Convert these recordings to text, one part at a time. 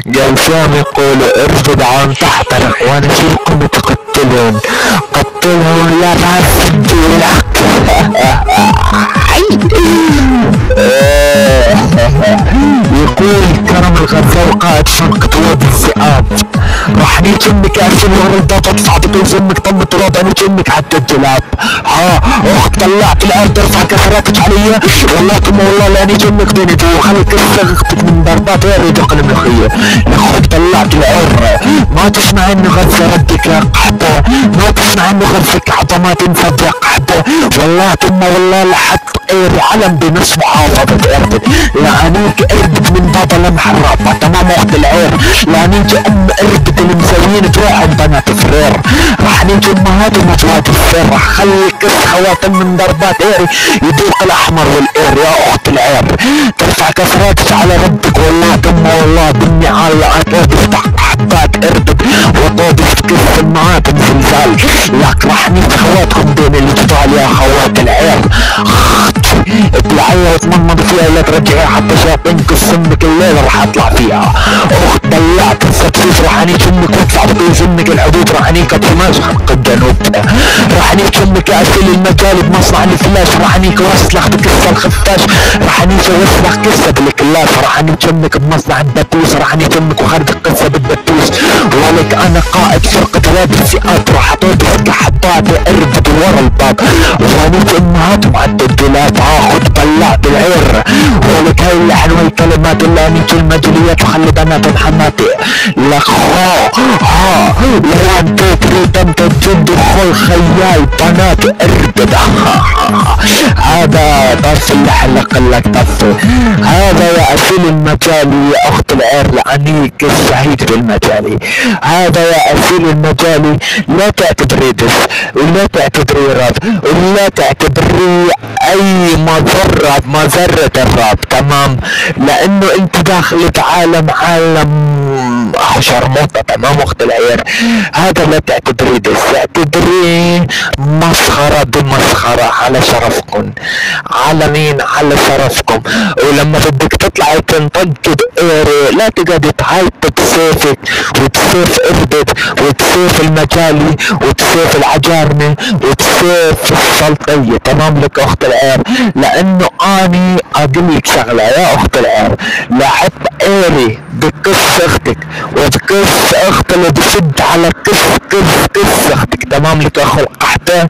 جلسام يقولوا ارفض عن تحترق وانا فيكم تقتلون، قتلهم لا تعفدوا لك. يقول كرم الغزال قائد فرقة وادي الذئاب، راح نيجمك يا سن ورلدات ادفع بكل زمك طم تراب انا جمك حتى الدولاب. ها اخت طلعت الارض ارفع كسراتك عليا والله ثم والله لاني جمك بينتي وخلي كسرتك من ضربات غير دق الملوخية. يا اخت طلعت العر ما تسمع انه غزة ردك يا قحطة، ما تسمع انه غزك عظمات انفد يا قحطة. والله ثم والله لحط ايري علم بنص محافظة اربد لانيك اربد من بابا لمحرابة تمام اخت العير. لانيك ام اربد اللي مسويين تروحهم بنات فرير، راح نيجي امهاتهم ازواج السر، راح خلي كس خواتم من ضربات ايري يدوق الاحمر والاير. يا اخت العير ترفع كسراتك على ربك والله ثم والله بني على افتح حبات اربد وطوبس كس المعاتم زلزال لك. راح نيجي خواتكم بين الجبال يا خوات العير. ابلعيها وتمنمض فيها لا ترجعيها حتى شاطينك السمك الليلة راح اطلع فيها. اخت طلعت السبسيس راح انيك امك وادفع بطيس امك الحدود راح انيك بطماس حق الجنوب، راح انيك امك اسئل المجال بمصنع الفلاش، راح انيك وصلك بكسة الخفاش، راح انيك وصلك كسة بالكلاش، راح انيك امك بمصنع الدبوس، راح انيك امك وخارج القصة بالدبوس. ولك انا قائد فرقة وادي الذئاب راح اطوبس كحبات اربد ورا الباب وانيك امهاتهم عد الدولاب. اخد طلعت العير ولك هاي اللحن والكلمات اللي انيك المدليات وخلي بنات حماتي لك. ها لو انت تريد انت تجد اخوي خيال بنات اربد. هذا طرف اللحن لك طرف. هذا يا اسيل المجالي يا اخت العير لانيك الشهيد بالمجالي. هذا يا اسيل المجالي لا تعتبري دس ولا تعتبري راب ولا تعتبري اي مذرة الراب تمام، لانه انت داخلك عالم شرموطة تمام اخت العير. هذا لا تعتبري دس، اعتبري مسخرة بمسخرة على شرفكم. على مين؟ على شرفكم. ولما بدك تطلعي تنطقي بإيري لا تقعدي تهايط بسيفك وبسيف اربد وبسيف المجالي وبسيف العجارمة وبسيف السلطية تمام لك اخت العير. لانه اني اقول لك شغلة يا اخت العير، لاحظ ايري بكس اختك وبكس اخت اللي بشد على كس اختك تمام لك اخو القحطة.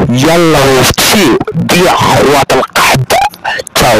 يلا وفتشي بيع خوات القحطة. تشاو.